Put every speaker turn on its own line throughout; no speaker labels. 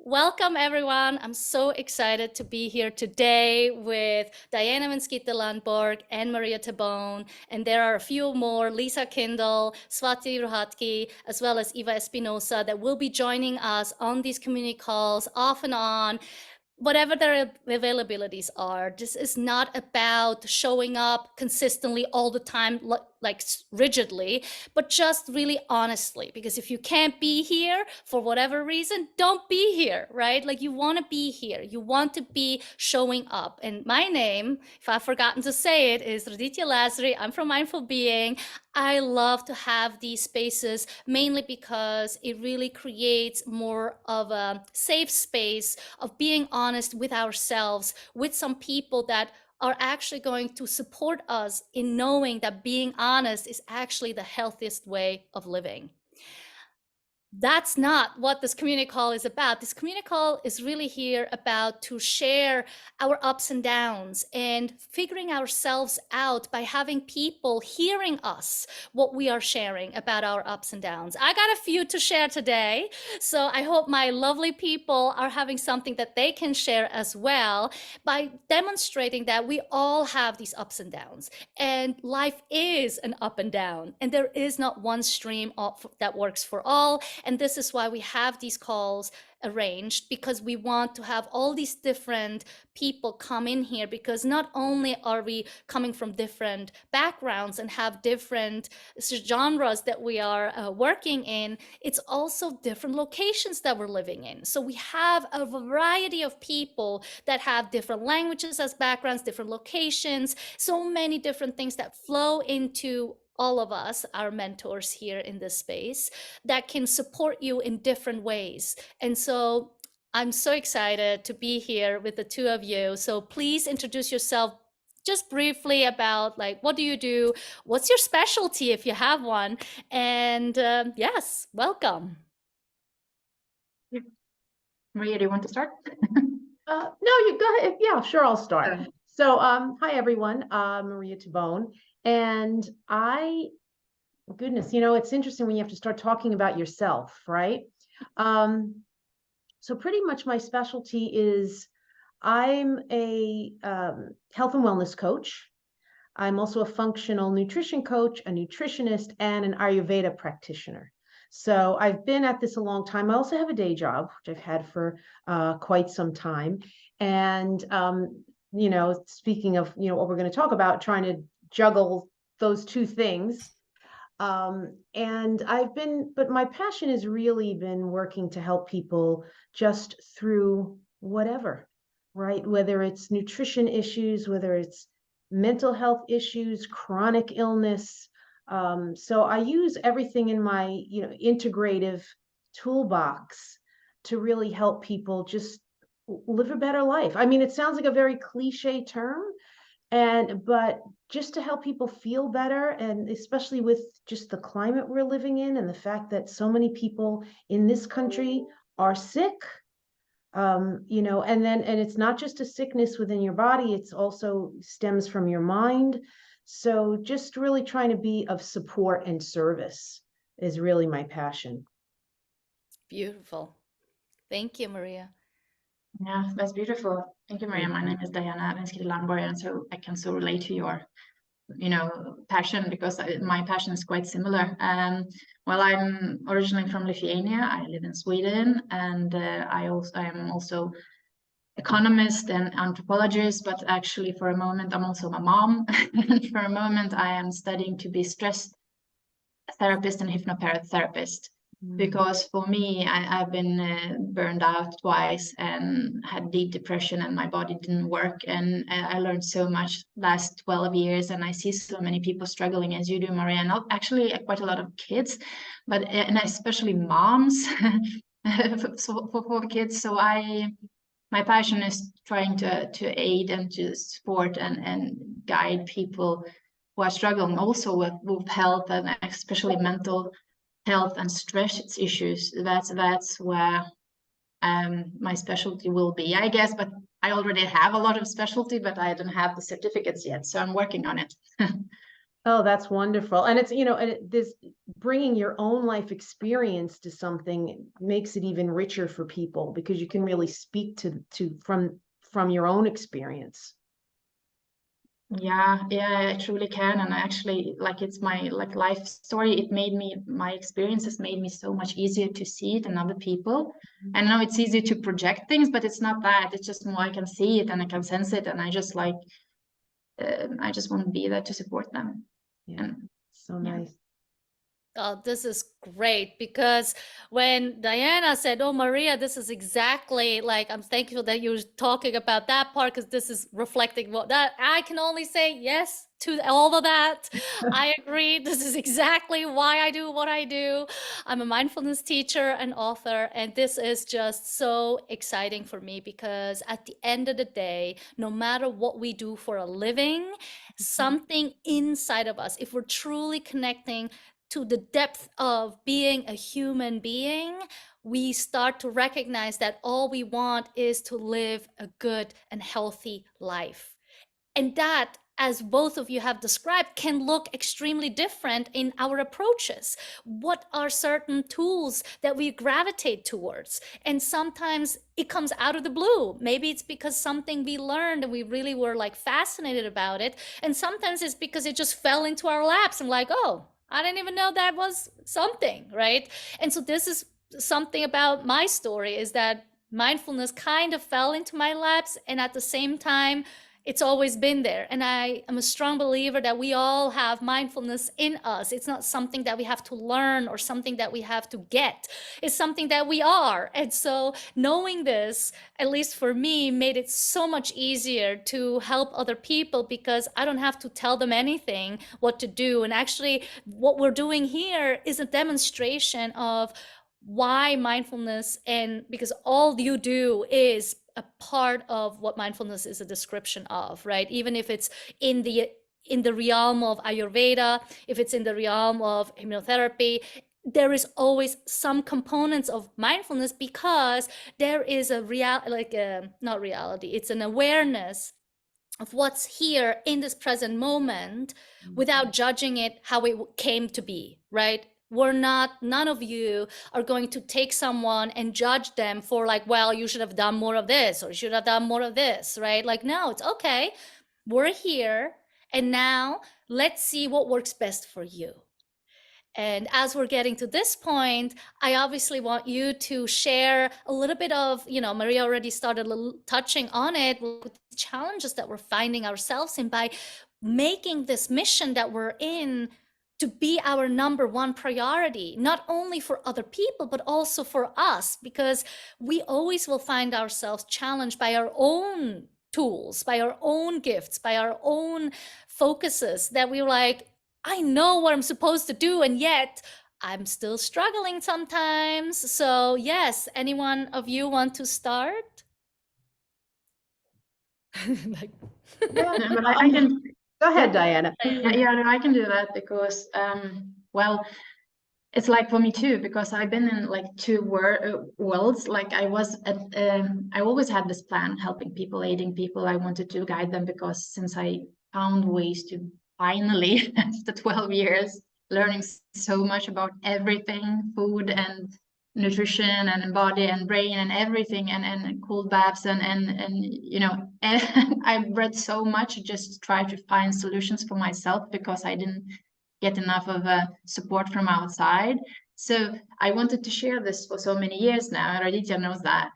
Welcome, everyone. I'm so excited to be here today with Diana Menskita-Landborg and Maria Tabone. And there are a few more, Lisa Kindle, Swati Rohatgi, as well as Eva Espinosa, that will be joining us on these community calls off and on, whatever their availabilities are. This is not about showing up consistently all the time, like rigidly, but just really honestly. Because if you can't be here for whatever reason, don't be here, right? Like, you want to be here. You want to be showing up. And my name, if I've forgotten to say it, is Raditya Lazary. I'm from Mindful Being. I love to have these spaces mainly because it really creates more of a safe space of being honest with ourselves, with some people that are actually going to support us in knowing that being honest is actually the healthiest way of living. That's not what this community call is about. This community call is really here about to share our ups and downs and figuring ourselves out by having people hearing us, what we are sharing about our ups and downs. I got a few to share today, so I hope my lovely people are having something that they can share as well by demonstrating that we all have these ups and downs, and life is an up and down, and there is not one stream that works for all. And this is why we have these calls arranged, because we want to have all these different people come in here, because not only are we coming from different backgrounds and have different genres that we are working in, it's also different locations that we're living in. So we have a variety of people that have different languages as backgrounds, different locations, so many different things that flow into all of us, our mentors here in this space, that can support you in different ways. And so I'm so excited to be here with the two of you. So please introduce yourself just briefly about, like, what do you do? What's your specialty if you have one? And yes, welcome.
Maria, do you want to start?
No, you go ahead. Yeah, sure, I'll start. So, hi everyone, Maria Tabone, and goodness, it's interesting when you have to start talking about yourself, right? So pretty much my specialty is I'm a health and wellness coach. I'm also a functional nutrition coach, a nutritionist, and an Ayurveda practitioner. So I've been at this a long time. I also have a day job, which I've had for quite some time. And, speaking of, what we're going to talk about, trying to juggle those two things. But my passion has really been working to help people just through whatever, right? Whether it's nutrition issues, whether it's mental health issues, chronic illness. So I use everything in my, integrative toolbox to really help people just live a better life. I mean, it sounds like a very cliche term, but just to help people feel better, and especially with just the climate we're living in and the fact that so many people in this country are sick, and it's not just a sickness within your body, it's also stems from your mind. So just really trying to be of support and service is really my passion.
Beautiful. Thank you, Maria.
Yeah, that's beautiful. Thank you, Maria. My name is Diana Menskita-Landborg, and so I can so relate to your, passion, because my passion is quite similar. Well, I'm originally from Lithuania. I live in Sweden, and I am also economist and anthropologist, but actually for a moment I'm also a mom. And for a moment I am studying to be stress therapist and hypnotherapist. Because for me, I've been burned out twice and had deep depression, and my body didn't work. And I learned so much last 12 years, and I see so many people struggling as you do, Maria. Not actually quite a lot of kids, but and especially moms for kids. So my passion is trying to aid and to support and guide people who are struggling also with health, and especially mental health and stress issues. That's where my specialty will be, I guess. But I already have a lot of specialty, but I don't have the certificates yet, so I'm working on it.
Oh, that's wonderful. And it's, you know, and this bringing your own life experience to something makes it even richer for people, because you can really speak to from your own experience.
Yeah, I truly can. And I actually, like, it's my like life story. It made me, my experiences made me so much easier to see it in other people. And I know it's easy to project things, but it's not that. It's just more I can see it and I can sense it, and I just like I just want to be there to support them.
Yeah,
And
so
yeah.
nice.
Oh, this is great, because when Diana said, "Oh, Maria, this is exactly like," I'm thankful that you're talking about that part, because this is reflecting what that I can only say yes to all of that. I agree. This is exactly why I do what I do. I'm a mindfulness teacher and author, and this is just so exciting for me, because at the end of the day, no matter what we do for a living, something inside of us, if we're truly connecting to the depth of being a human being, we start to recognize that all we want is to live a good and healthy life. And that, as both of you have described, can look extremely different in our approaches. What are certain tools that we gravitate towards? And sometimes it comes out of the blue. Maybe it's because something we learned and we really were like fascinated about it. And sometimes it's because it just fell into our laps and like, oh, I didn't even know that was something, right? And so this is something about my story, is that mindfulness kind of fell into my laps, and at the same time, it's always been there. And I am a strong believer that we all have mindfulness in us. It's not something that we have to learn or something that we have to get. It's something that we are. And so knowing this, at least for me, made it so much easier to help other people, because I don't have to tell them anything what to do. And actually, what we're doing here is a demonstration of why mindfulness, and because all you do is a part of what mindfulness is a description of, right? Even if it's in the realm of Ayurveda, if it's in the realm of hypnotherapy, there is always some components of mindfulness, because there is a not reality, it's an awareness of what's here in this present moment, without judging it how it came to be, right? None of you are going to take someone and judge them for like, well, you should have done more of this, or you should have done more of this, right? Like, no, it's okay. We're here. And now let's see what works best for you. And as we're getting to this point, I obviously want you to share a little bit of, Maria already started touching on it, with the challenges that we're finding ourselves in, by making this mission that we're in to be our number one priority, not only for other people, but also for us, because we always will find ourselves challenged by our own tools, by our own gifts, by our own focuses, that we're like, I know what I'm supposed to do, and yet I'm still struggling sometimes. So yes, anyone of you want to start?
Yeah,
But I can
go ahead, Diana.
no, I can do that, because well, it's like for me too, because I've been in like two worlds. Like I always had this plan, helping people, aiding people. I wanted to guide them, because since I found ways to finally, after 12 years, learning so much about everything, food and nutrition and body and brain and everything, and cold baths and I've read so much just to try to find solutions for myself, because I didn't get enough of support from outside. So I wanted to share this for so many years now, and Raditya knows that.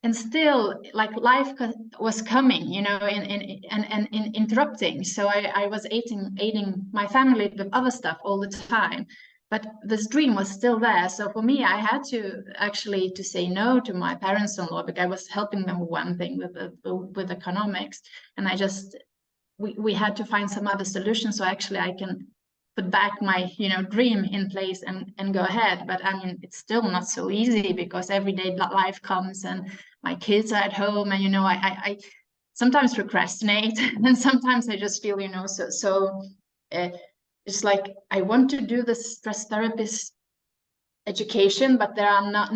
And still, like, life was coming, and interrupting. So I was aiding my family with other stuff all the time. But this dream was still there. So for me, I had to actually to say no to my parents-in-law, because I was helping them with one thing, with economics, and we had to find some other solution, so actually I can put back my dream in place and go ahead. But I mean, it's still not so easy, because everyday life comes and my kids are at home, and I sometimes procrastinate and sometimes I just feel it's like I want to do this stress therapist education, but there are I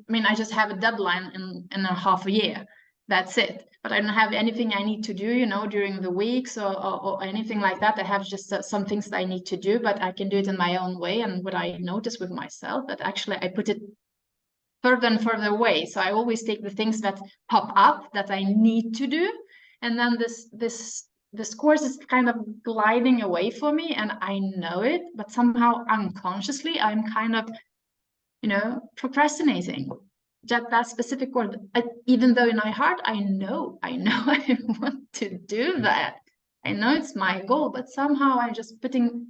mean, I just have a deadline in a half a year. that's it. But I don't have anything I need to do, you know, during the weeks or anything like that. I have just some things that I need to do, but I can do it in my own way. And what I notice with myself, that actually I put it further and further away. So I always take the things that pop up that I need to do, and then this course is kind of gliding away for me, and I know it, but somehow unconsciously I'm kind of, you know, procrastinating that specific word. Even though in my heart I know I want to do that. I know it's my goal, but somehow I'm just putting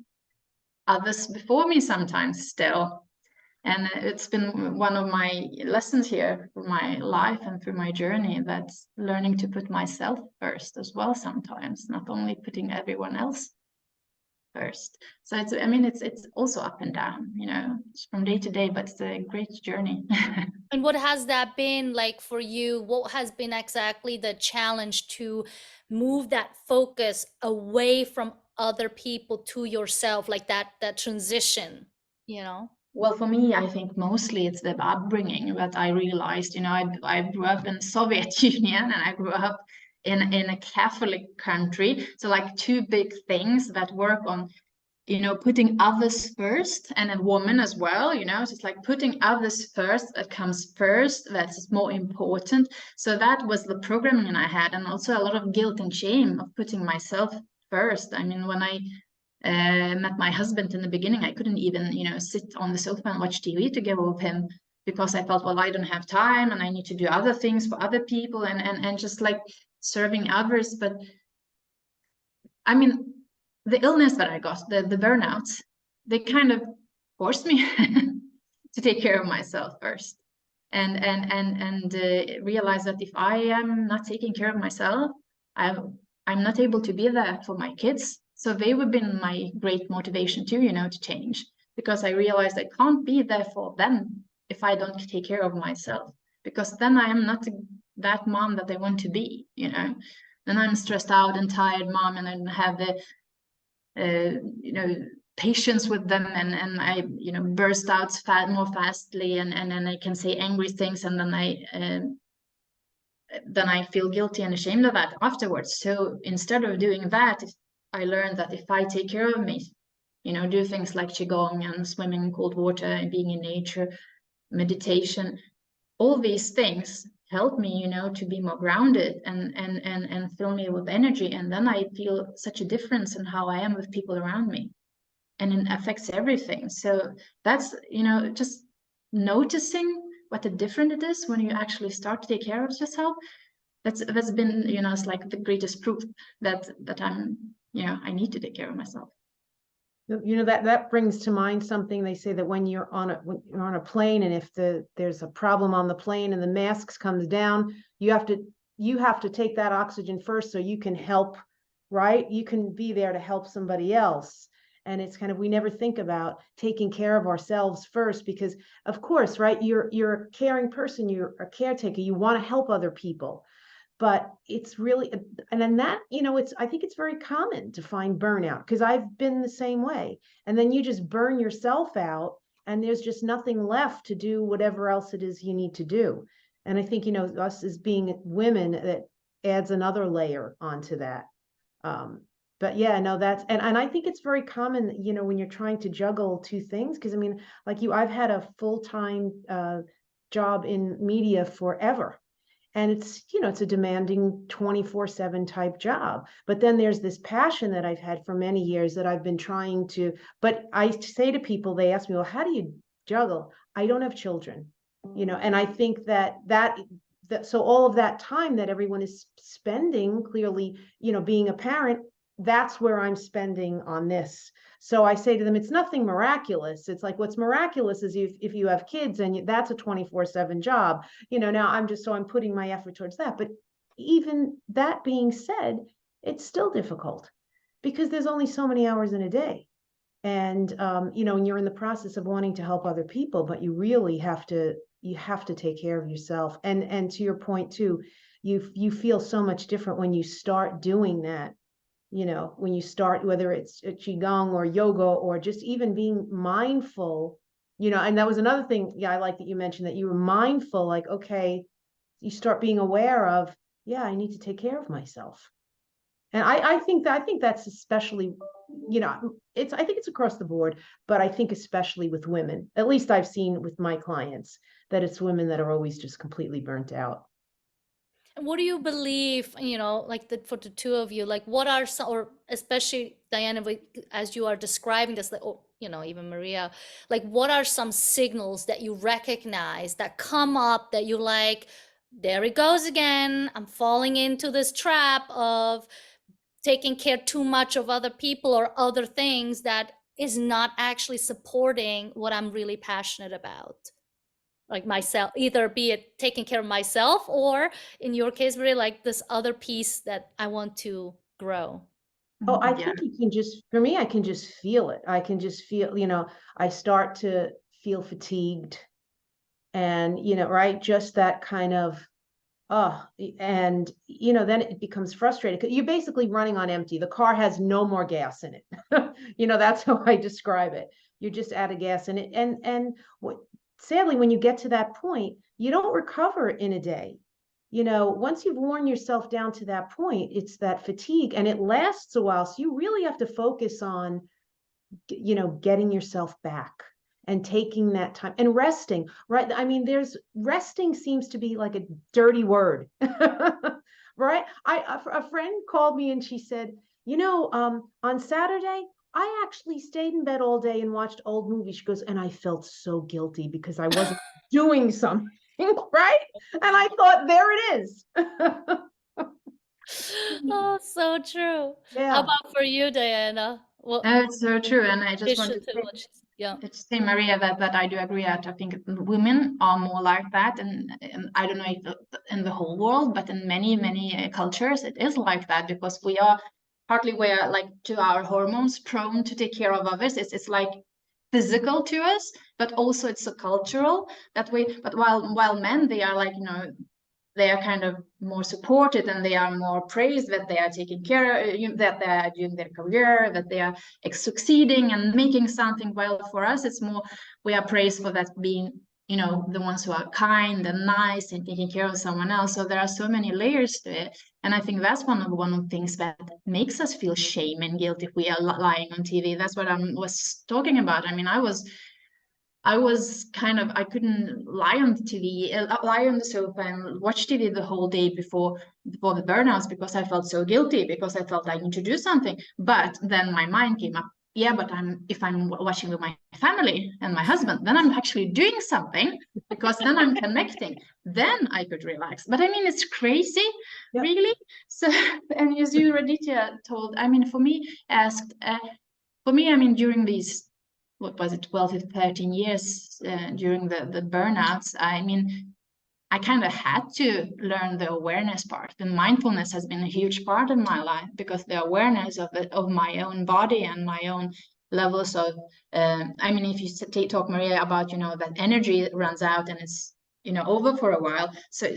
others before me sometimes still. And it's been one of my lessons here through my life and through my journey, that's learning to put myself first as well sometimes, not only putting everyone else first. So it's, I mean, it's also up and down, you know, it's from day to day, but it's a great journey.
And what has that been like for you? What has been exactly the challenge to move that focus away from other people to yourself, like that transition, you know?
Well, for me, I think mostly it's the upbringing that I realized. You know, I grew up in Soviet Union, and I grew up in a Catholic country. So like two big things that work on, you know, putting others first, and a woman as well, you know, so it's like putting others first, that comes first, that's more important. So that was the programming I had, and also a lot of guilt and shame of putting myself first. I mean, when I met my husband in the beginning, I couldn't even, you know, sit on the sofa and watch TV together with him, because I felt, well, I don't have time and I need to do other things for other people, and just like serving others. But I mean, the illness that I got, the burnouts, they kind of forced me to take care of myself first, and realize that if I am not taking care of myself, I'm not able to be there for my kids. So they would have been my great motivation too, you know, to change, because I realized I can't be there for them if I don't take care of myself, because then I am not that mom that I want to be, you know. Then I'm stressed out and tired mom, and I don't have the you know, patience with them, and I, you know, burst out more fastly, and then I can say angry things, and then I feel guilty and ashamed of that afterwards. So instead of doing that, I learned that if I take care of me, you know, do things like qigong and swimming in cold water and being in nature, meditation, all these things help me, you know, to be more grounded and fill me with energy. And then I feel such a difference in how I am with people around me, and it affects everything. So that's, you know, just noticing what a different it is when you actually start to take care of yourself. That's been, you know, it's like the greatest proof that I'm, you know, I need to take care of myself.
You know, that brings to mind something. They say that when you're on a plane, and if there's a problem on the plane and the masks comes down, you have to take that oxygen first so you can help, right? You can be there to help somebody else. And it's kind of, we never think about taking care of ourselves first, because of course, right, you're a caring person, you're a caretaker, you want to help other people. But it's really, and then that, you know, I think it's very common to find burnout, because I've been the same way. And then you just burn yourself out, and there's just nothing left to do whatever else it is you need to do. And I think, you know, us as being women, that adds another layer onto that. But yeah, no, and I think it's very common, you know, when you're trying to juggle two things, because I mean, like you, I've had a full-time job in media forever. And it's, you know, it's a demanding 24/7 type job. But then there's this passion that I've had for many years that I've been trying to, but I say to people, they ask me, well, how do you juggle? I don't have children, you know, and I think that so all of that time that everyone is spending, clearly, you know, being a parent, that's where I'm spending on this. So I say to them, it's nothing miraculous. It's like, what's miraculous is if you have kids, and that's a 24/7 job, you know. Now I'm putting my effort towards that. But even that being said, it's still difficult, because there's only so many hours in a day. And you know, and you're in the process of wanting to help other people, but you really have to take care of yourself. And to your point too, you feel so much different when you start doing that. You know, when you start, whether it's qigong or yoga, or just even being mindful, you know. And that was another thing, yeah, I like that you mentioned that you were mindful, like, okay, you start being aware of, yeah, I need to take care of myself. And I think that's especially, you know, I think it's across the board, but I think especially with women, at least I've seen with my clients, that it's women that are always just completely burnt out.
What do you believe, like for the two of you, like what are some, or especially Diana, as you are describing this, like, even Maria, like what are some signals that you recognize that come up that you like, there it goes again, I'm falling into this trap of taking care too much of other people or other things that is not actually supporting what I'm really passionate about? Like myself, either be it taking care of myself, or in your case, really like this other piece that I want to grow.
Oh, I
Yeah.
think you can just, for me, I can just feel it. I can just feel, I start to feel fatigued and, right, just that kind of, and, then it becomes frustrating because you're basically running on empty. The car has no more gas in it. That's how I describe it. You're just out of gas in it. And sadly, when you get to that point, you don't recover in a day. Once you've worn yourself down to that point, it's that fatigue and it lasts a while. So you really have to focus on, getting yourself back and taking that time and resting, right? I mean, resting seems to be like a dirty word, right? A friend called me and she said, on Saturday, I actually stayed in bed all day and watched old movies. She goes, and I felt so guilty because I wasn't doing something, right? And I thought, there it is.
Oh, so true.
Yeah.
How about for you, Diana? What
It's so true. And I just want
addition
to
to what yeah.
say, Maria, that I do agree that I think women are more like that. And I don't know if in the whole world, but in many, many cultures, it is like that because we are like to our hormones prone to take care of others. It's like physical to us, but also it's so cultural that way. But while men, they are like, they are kind of more supported and they are more praised that they are taking care, that they are doing their career, that they are succeeding and making something. Well, for us, it's more, we are praised for that being, the ones who are kind and nice and taking care of someone else. So there are so many layers to it. And I think that's one of the things that makes us feel shame and guilt if we are lying on TV. That's what I was talking about. I mean, I was kind of, I couldn't lie on the TV, lie on the sofa and watch TV the whole day before the burnouts because I felt so guilty because I felt I need to do something. But then my mind came up, yeah, but if I'm watching with my family and my husband, then I'm actually doing something because then I'm connecting. Then I could relax. But I mean, it's crazy, really. So, and as you, Raditya, told, I mean, for me, I mean, during these, what was it, 12 to 13 years during the burnouts, I mean, I kind of had to learn the awareness part. The mindfulness has been a huge part of my life because the awareness of my own body and my own levels of, I mean, if you talk, Maria, about, that energy runs out and it's, over for a while. So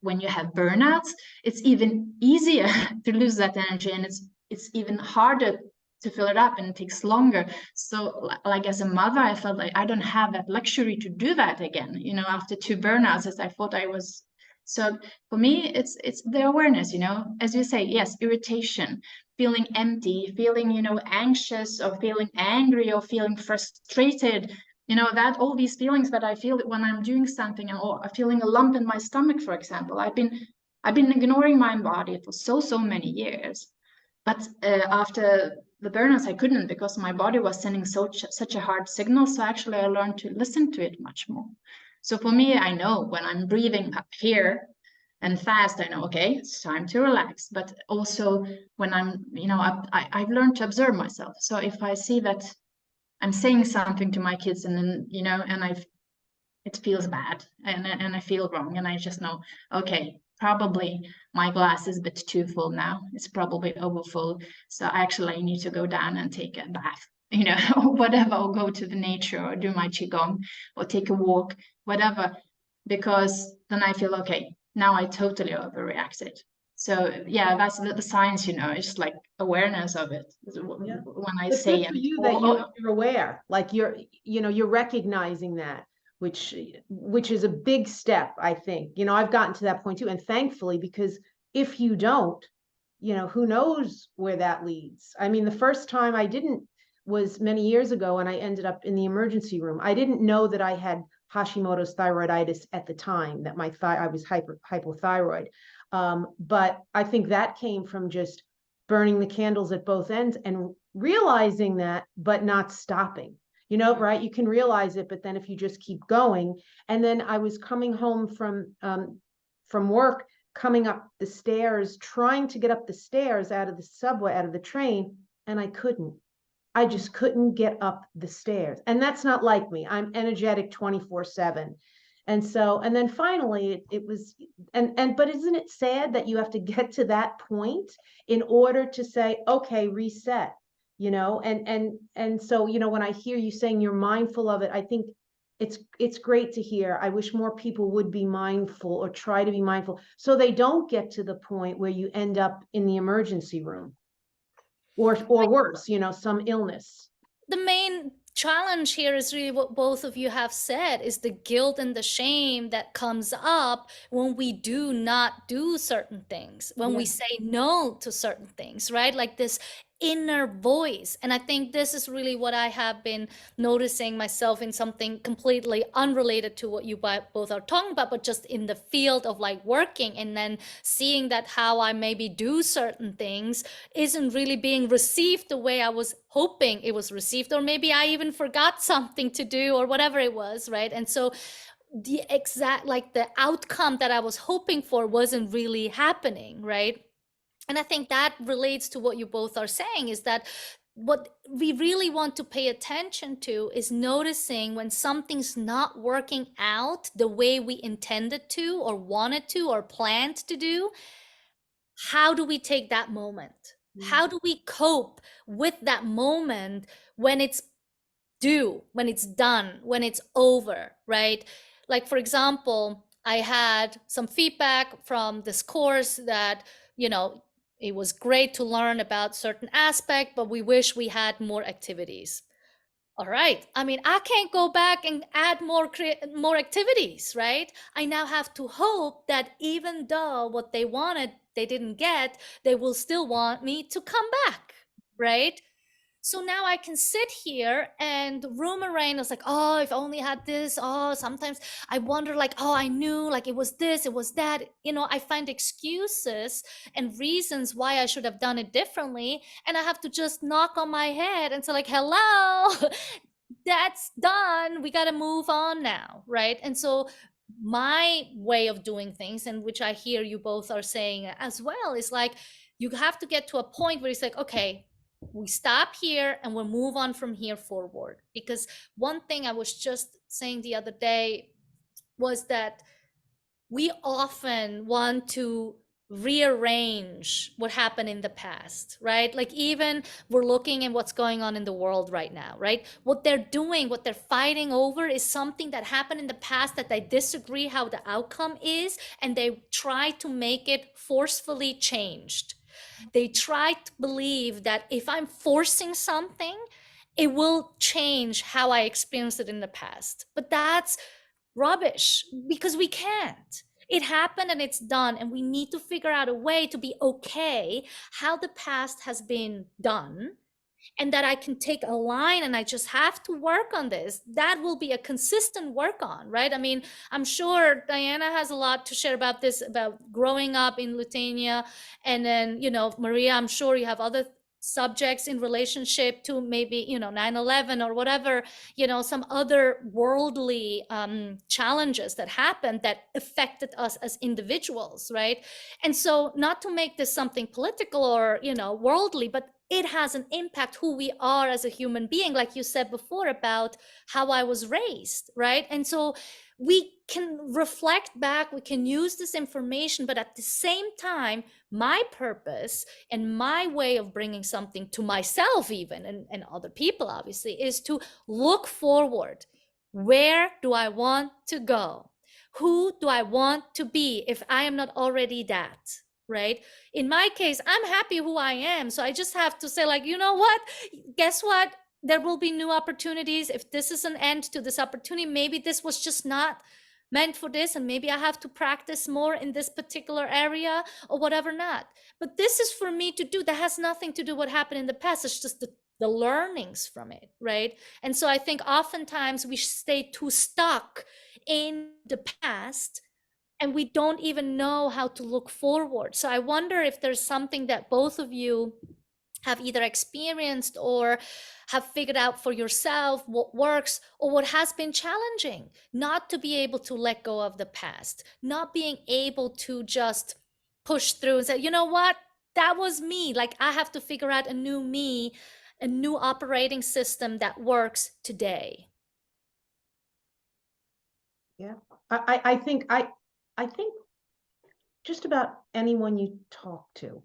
when you have burnouts, it's even easier to lose that energy and it's even harder to fill it up and it takes longer. So like as a mother, I felt like I don't have that luxury to do that again, after 2 burnouts, as I thought I was. So for me, it's the awareness, as you say, yes, irritation, feeling empty, feeling, anxious or feeling angry or feeling frustrated, that all these feelings that I feel when I'm doing something or feeling a lump in my stomach, for example. I've been ignoring my body for so many years. But after the burnouts, I couldn't because my body was sending such a hard signal. So actually, I learned to listen to it much more. So for me, I know when I'm breathing up here and fast, I know, okay, it's time to relax. But also when I'm, I've learned to observe myself. So if I see that I'm saying something to my kids and then, and it feels bad and I feel wrong and I just know, okay, probably my glass is a bit too full now. It's probably overfull. So actually I need to go down and take a bath, or whatever, or go to the nature or do my qigong or take a walk, whatever, because then I feel, okay, now I totally overreacted. So yeah, that's the science, it's like awareness of it. When I
It's
say
good for you that you're aware, like you're recognizing that. which is a big step, I think. You know, I've gotten to that point too, and thankfully, because if you don't, you know, who knows where that leads. I mean, the first time I didn't was many years ago, and I ended up in the emergency room. I didn't know that I had Hashimoto's thyroiditis at the time, that I was hypothyroid. But I think that came from just burning the candles at both ends and realizing that, but not stopping. You know, right? You can realize it, but then if you just keep going. And then I was coming home from work, coming up the stairs, trying to get up the stairs out of the subway, out of the train, and I couldn't. I just couldn't get up the stairs. And that's not like me. I'm energetic 24/7. And so, and then finally it was, but isn't it sad that you have to get to that point in order to say, okay, reset, you know? And so, you know, when I hear you saying you're mindful of it, I think it's great to hear. I wish more people would be mindful or try to be mindful so they don't get to the point where you end up in the emergency room or worse, you know, some illness.
The main challenge here is really what both of you have said, is the guilt and the shame that comes up when we do not do certain things, when we say no to certain things, right? Like this inner voice. And I think this is really what I have been noticing myself in, something completely unrelated to what you both are talking about, but just in the field of like working, and then seeing that how I maybe do certain things isn't really being received the way I was hoping it was received, or maybe I even forgot something to do or whatever it was, right? And so the exact, like the outcome that I was hoping for wasn't really happening, right? And I think that relates to what you both are saying, is that what we really want to pay attention to is noticing when something's not working out the way we intended to, or wanted to, or planned to do. How do we take that moment? How do we cope with that moment when it's due, when it's done, when it's over, right? Like, for example, I had some feedback from this course that, you know, it was great to learn about certain aspect, but we wish we had more activities. All right. I mean, I can't go back and add more activities, right? I now have to hope that even though what they wanted they didn't get, they will still want me to come back, right? So now I can sit here and ruminate. It's like, oh, if I only had this. Oh, sometimes I wonder, like, oh, I knew, like, it was this, it was that. You know, I find excuses and reasons why I should have done it differently. And I have to just knock on my head and say, like, hello, that's done. We got to move on now, right? And so my way of doing things, and which I hear you both are saying as well, is like, you have to get to a point where it's like, okay, we stop here and we'll move on from here forward. Because one thing I was just saying the other day was that we often want to rearrange what happened in the past, right? Like, even we're looking at what's going on in the world right now, right? What they're doing, what they're fighting over is something that happened in the past that they disagree how the outcome is, and they try to make it forcefully changed. They try to believe that if I'm forcing something, it will change how I experienced it in the past. But that's rubbish, because we can't. It happened and it's done, and we need to figure out a way to be okay how the past has been done, and that I can take a line and I just have to work on this. That will be a consistent work on, right? I mean, I'm sure Diana has a lot to share about this, about growing up in Lithuania. And then, you know, Maria, I'm sure you have other subjects in relationship to maybe, you know, 9/11 or whatever, you know, some other worldly challenges that happened that affected us as individuals, right? And so, not to make this something political or, you know, worldly, but it has an impact who we are as a human being, like you said before about how I was raised, right? And so we can reflect back, we can use this information, but at the same time, my purpose and my way of bringing something to myself, even, and other people, obviously, is to look forward. Where do I want to go? Who do I want to be if I am not already that? Right? In my case, I'm happy who I am. So I just have to say, like, you know what? Guess what? there will be new opportunities. If this is an end to this opportunity, maybe this was just not meant for this, and maybe I have to practice more in this particular area or whatever not. But this is for me to do. That has nothing to do what happened in the past. It's just the learnings from it, right? And so I think oftentimes we stay too stuck in the past and we don't even know how to look forward. So I wonder if there's something that both of you have either experienced or have figured out for yourself what works or what has been challenging, not to be able to let go of the past, not being able to just push through and say, you know what, that was me. Like, I have to figure out a new me, a new operating system that works today.
Yeah, I think just about anyone you talk to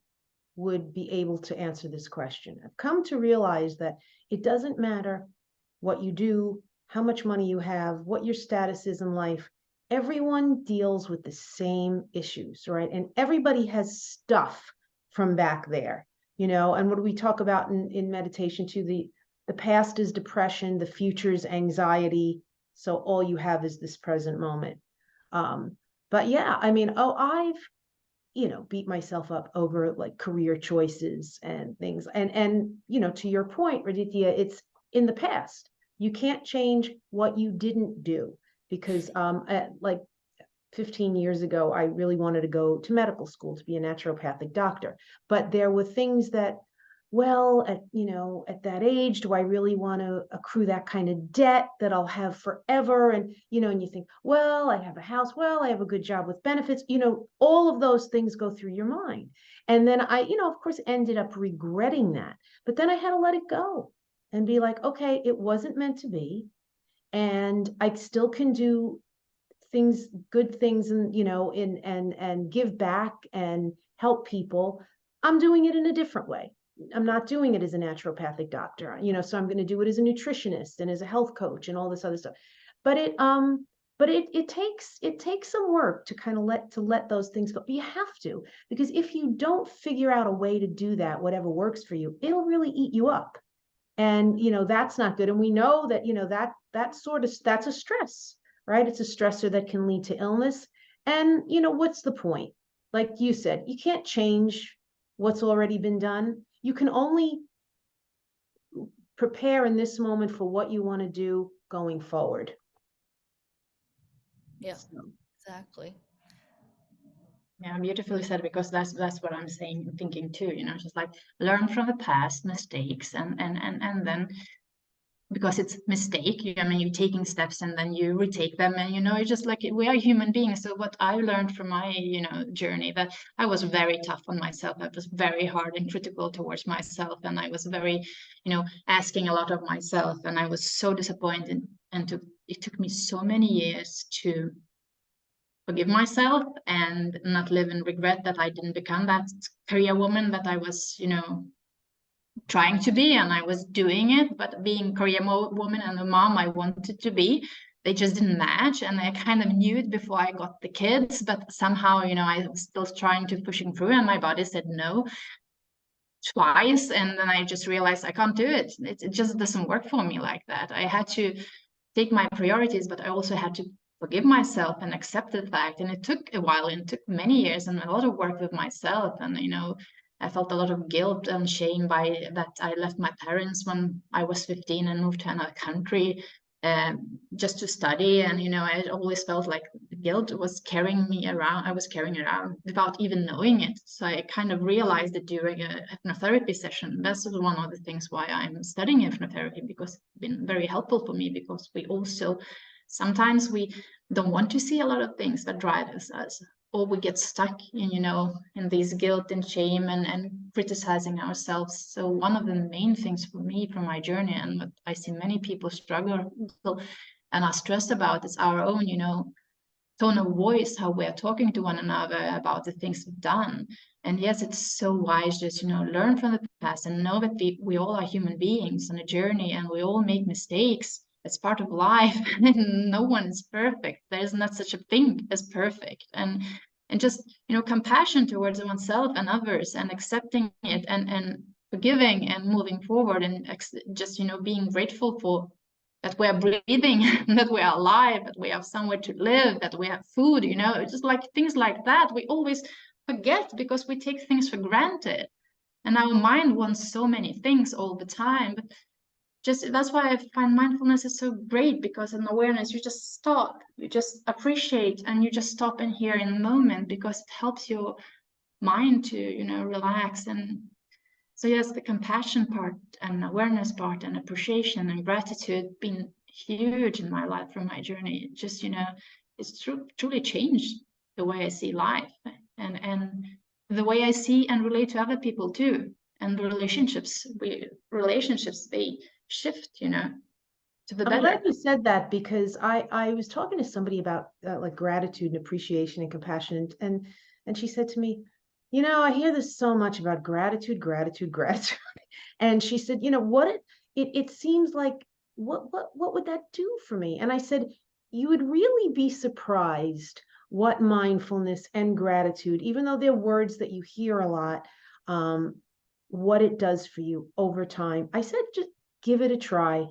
would be able to answer this question. I've come to realize that it doesn't matter what you do, how much money you have, what your status is in life. Everyone deals with the same issues, right? And everybody has stuff from back there, you know. And what do we talk about in meditation too? The past is depression, the future is anxiety. So all you have is this present moment. But yeah, I mean, I've beat myself up over like career choices and things. And to your point, Raditya, it's in the past. You can't change what you didn't do because at like 15 years ago, I really wanted to go to medical school to be a naturopathic doctor. But there were things that, well, at that age, do I really want to accrue that kind of debt that I'll have forever? And you think, well, I have a house, well, I have a good job with benefits, all of those things go through your mind. And then I, of course, ended up regretting that. But then I had to let it go and be like, okay, it wasn't meant to be. And I still can do things, good things, and and give back and help people. I'm doing it in a different way. I'm not doing it as a naturopathic doctor, so I'm going to do it as a nutritionist and as a health coach and all this other stuff. But it takes some work to kind of let those things go. You have to, because if you don't figure out a way to do that, whatever works for you, it'll really eat you up. And that's not good. And we know that that's a stress, right? It's a stressor that can lead to illness. And what's the point? Like you said, you can't change what's already been done. You can only prepare in this moment for what you want to do going forward.
Yeah, exactly.
Yeah, beautifully said, because that's what I'm saying, thinking too, just like learn from the past mistakes and then, because it's mistake, I mean, you're taking steps and then you retake them, and it's just like we are human beings. So what I learned from my journey, that I was very tough on myself. I was very hard and critical towards myself, and I was very asking a lot of myself, and I was so disappointed, and it took me so many years to forgive myself and not live in regret that I didn't become that career woman that I was trying to be, and I was doing it, but being career woman and the mom I wanted to be, they just didn't match. And I kind of knew it before I got the kids, but somehow I was still trying to pushing through, and my body said no twice, and then I just realized I can't do it. It just doesn't work for me like that. I had to take my priorities, but I also had to forgive myself and accept the fact. And it took a while, and it took many years and a lot of work with myself. And I felt a lot of guilt and shame by that I left my parents when I was 15 and moved to another country just to study. And I always felt like the guilt was carrying me around. I was carrying it around without even knowing it. So I kind of realized it during a hypnotherapy session. That's one of the things why I'm studying hypnotherapy, because it's been very helpful for me, because we also sometimes we don't want to see a lot of things that drive us, or we get stuck in in these guilt and shame and criticizing ourselves. So one of the main things for me from my journey, and what I see many people struggle and are stressed about, is our own tone of voice, how we are talking to one another about the things we've done. And yes, it's so wise just learn from the past and know that we all are human beings on a journey, and we all make mistakes. It's part of life. No one is perfect. There's not such a thing as perfect. And just compassion towards oneself and others, and accepting it, and forgiving and moving forward, and just, you know, being grateful for that we are breathing, that we are alive, that we have somewhere to live, that we have food, you know, just like things like that. We always forget because we take things for granted. And our mind wants so many things all the time. But just that's why I find mindfulness is so great, because in awareness, you just stop, you just appreciate, and you just stop in here in the moment, because it helps your mind to, you know, relax. And so yes, the compassion part and awareness part and appreciation and gratitude been huge in my life from my journey. Just, you know, it's truly changed the way I see life, and the way I see and relate to other people too. And the relationships, they shift, you know, to the
I'm
better.
glad you said that, because I was talking to somebody about like gratitude and appreciation and compassion, and she said to me, you know, I hear this so much about gratitude, gratitude, gratitude. And she said, you know, it seems like, what would that do for me? And I said, you would really be surprised what mindfulness and gratitude, even though they're words that you hear a lot, what it does for you over time. I said, just give it a try.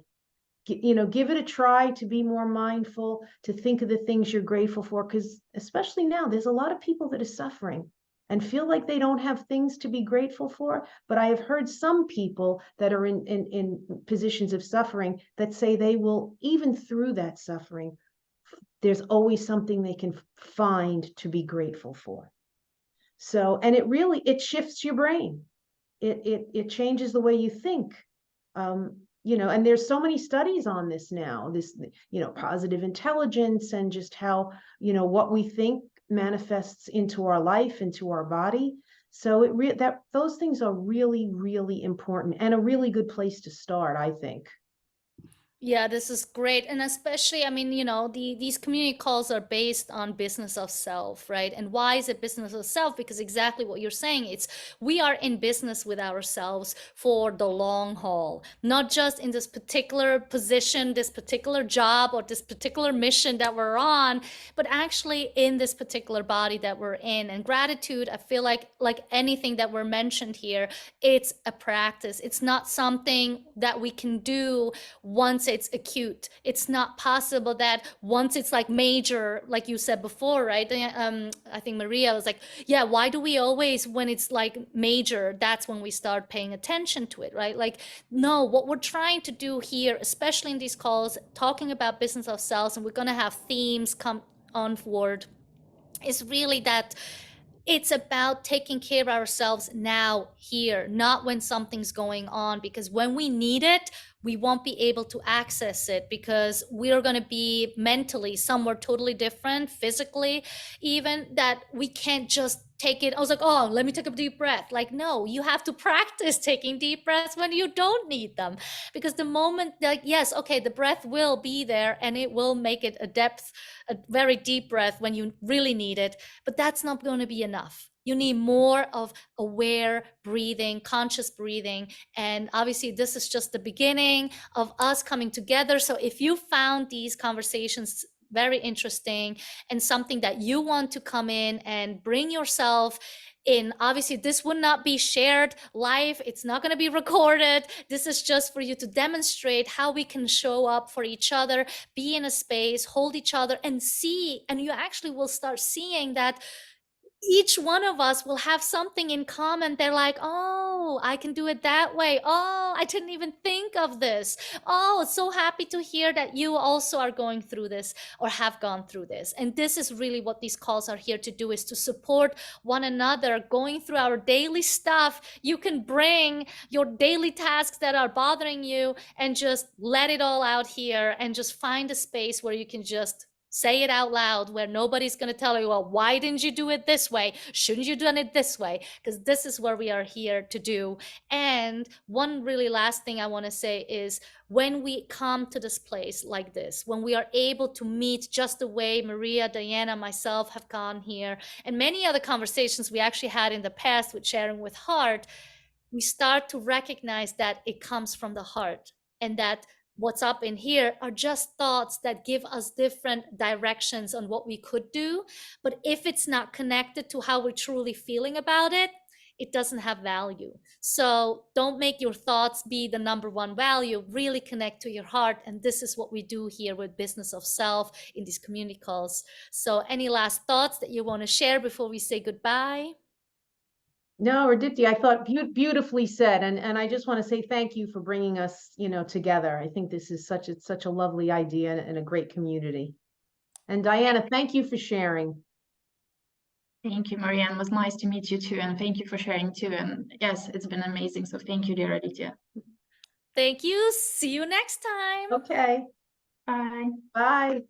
You know, give it a try to be more mindful, to think of the things you're grateful for, because especially now, there's a lot of people that are suffering and feel like they don't have things to be grateful for. But I have heard some people that are in positions of suffering that say they will, even through that suffering, there's always something they can find to be grateful for. So, and it shifts your brain. It changes the way you think. You know, and there's so many studies on this now, this, you know, positive intelligence, and just how, you know, what we think manifests into our life, into our body. So those things are really, really important, and a really good place to start, I think.
Yeah, this is great. And especially, I mean, you know, these community calls are based on business of self, right? And why is it business of self? Because exactly what you're saying, it's we are in business with ourselves for the long haul, not just in this particular position, this particular job, or this particular mission that we're on, but actually in this particular body that we're in. And gratitude, I feel like anything that were mentioned here, it's a practice. It's not something that we can do once it's acute. It's not possible that once it's like major, like you said before, right? I think Maria was like, yeah, why do we always, when it's like major, that's when we start paying attention to it, right? Like, no, what we're trying to do here, especially in these calls, talking about business of selves, and we're going to have themes come on forward, is really that it's about taking care of ourselves now, here, not when something's going on, because when we need it, we won't be able to access it, because we're going to be mentally somewhere totally different, physically even, that we can't just take it. I was like, oh, let me take a deep breath. Like, no, you have to practice taking deep breaths when you don't need them, because the moment, like, yes, okay, the breath will be there and it will make it a very deep breath when you really need it, but that's not going to be enough. You need more of aware breathing, conscious breathing. And obviously, this is just the beginning of us coming together. So if you found these conversations very interesting and something that you want to come in and bring yourself in, obviously this would not be shared live, it's not going to be recorded, this is just for you to demonstrate how we can show up for each other, be in a space, hold each other, and see, and you actually will start seeing that each one of us will have something in common. They're like, oh, I can do it that way. Oh, I didn't even think of this. Oh, so happy to hear that you also are going through this or have gone through this. And this is really what these calls are here to do, is to support one another going through our daily stuff. You can bring your daily tasks that are bothering you and just let it all out here, and just find a space where you can just say it out loud, where nobody's going to tell you, well, why didn't you do it this way? Shouldn't you done it this way? Because this is where we are here to do. And one really last thing I want to say is, when we come to this place like this, when we are able to meet just the way Maria, Diana, myself have gone here, and many other conversations we actually had in the past with Sharing with Heart, we start to recognize that it comes from the heart, and that what's up in here are just thoughts that give us different directions on what we could do. But if it's not connected to how we're truly feeling about it, it doesn't have value. So don't make your thoughts be the number one value. Really connect to your heart. And this is what we do here with Business of Self in these community calls. So any last thoughts that you want to share before we say goodbye?
No, Arditi, I thought beautifully said, and I just want to say thank you for bringing us, together. I think this is such a lovely idea and a great community. And Diana, thank you for sharing.
Thank you, Marianne. It was nice to meet you too, and thank you for sharing too. And yes, it's been amazing. So thank you, dear Aditya.
Thank you. See you next time.
Okay.
Bye.
Bye.